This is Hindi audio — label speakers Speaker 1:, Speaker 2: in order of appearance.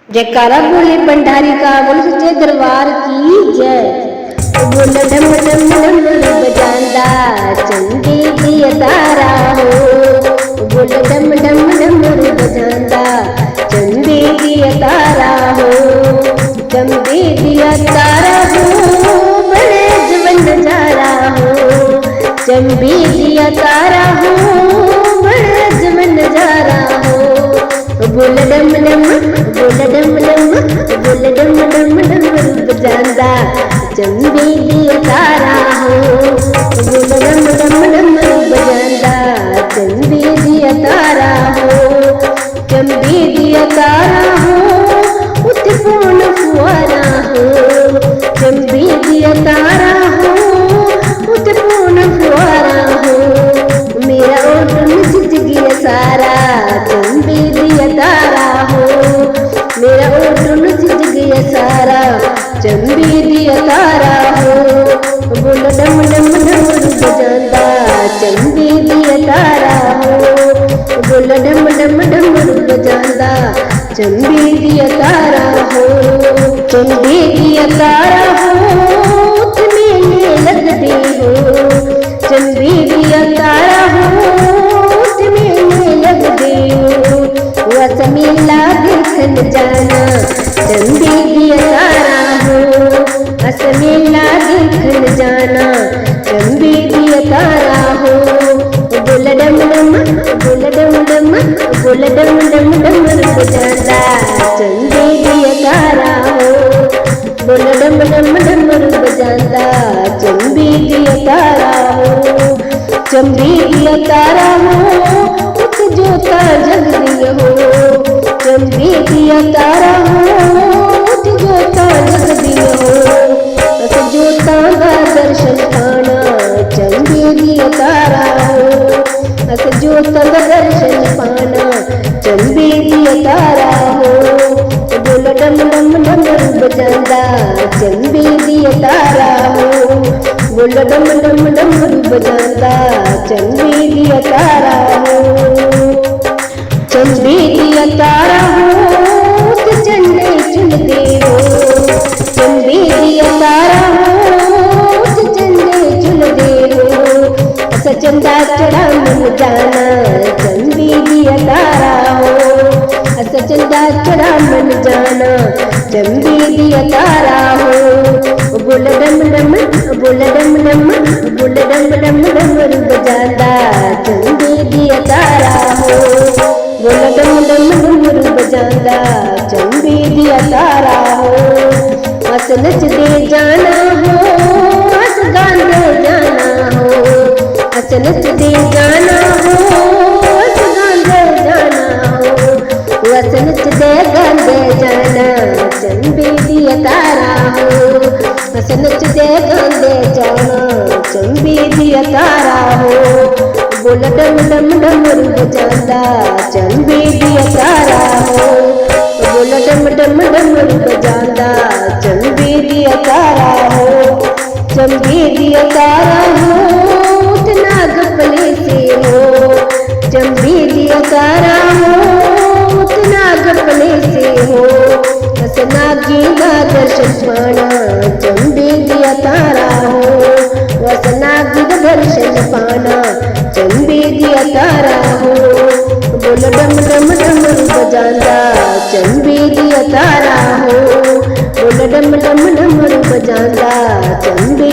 Speaker 1: जयकारा बोले भंडारी का, बोल सच्चे दरबार की जय। बोल डम डम डम बजांदा चंडी दिया तारा हो। बोल डम डम डम बजांदा चंडी दिया तारा हो। चंडी दिया तारा हो, बड़े जवन नजारा हो। चंबी दिया तारा हो, बड़े जवन नजारा हो। बोल डम डम बोल डम डम बोल डम डम डम बजांदा चंबी दिया तारा हो। बोल डम डम डम बजांदा चंबी दिया तारा हो। चंबी दिया तारा हो, उठ पून फुआरा हो। चंबी दिया तारा हो, उठ पून फुआरा हो। मेरा ओठ सिज गया सारा चंबी दिया तारा हो। मेरा ओठ सिज गया सारा चंबी दिया तारा हो। बोल डम डम डम बजांदा चंबी दिया तारा हो। बोल डम डम डम बजांदा चंबी दिया तारा हो। चंबी दिया तारा हो, मेले लगते हो। चंबी दिया तारा हो, मेले लगते हो। वस मेला देखन जाना चंबी दिया तारा हो। वस मेला देखन जाना चंबी दिया तारा हो। बोल डम डम बोल डम डम बोल डम डम डम बजांदा चंबी दिया तारा हो। बोल डम डम डम बजांदा चंबी दिया तारा हो। चंबी दिया तारा हो, उठ जोता जग दिया हो। चंबी दिया तारा हो, उठ जोता जग दिया हो। अस जोता का दर्शन पाना चंबी दिया तारा हो। अस जोता का दर्शन पाना चंबी दिया तारा हो। बोल डम डम डम बजांदा चंबी दिया तारा हो। बोल डम डम डम बजांदा चंबी दिया तारा हो। चंबी दिया तारा हो, चंडे चुनते हो। चंबी दिया तारा हो, चंडे चुनते हो। अस चंदा चढ़ा मन जाना चंबी दिया तारा हो। अस चंदा चढ़ा मन जाना चंबी दिया तारा हो। बोल डम डम बोल डम डम बोल डम डम डम बजांदा चंबी दिया तारा हो। बोल डम डम डम बजांदा चंबी दिया तारा हो। अस नच दे जाना हो, अस गांदे जाना हो। अस नच दे जाना हो, अस गांदे जाना हो। अस नच दे गांदे जाना चंबी दिया तारा हो। अस नच दे गांदे जाना चंबी दिया तारा हो। बोल डम डम डम बजांदा चंबी दिया तारा हो। बोल डम डम डम बजांदा चंबी दिया तारा हो। चंबी दिया तारा हो, नाग पले से हो। चंबी दिया तारा हो, नाग पले से हो। अस नागी का दर्शन पाना चंबी दिया तारा हो। वस नागी का दर्शन पाना चंबी दिया तारा हो। बोल डम डम डम बजांदा चंबी दिया तारा हो। बोल डम डम डम बजांदा चंबी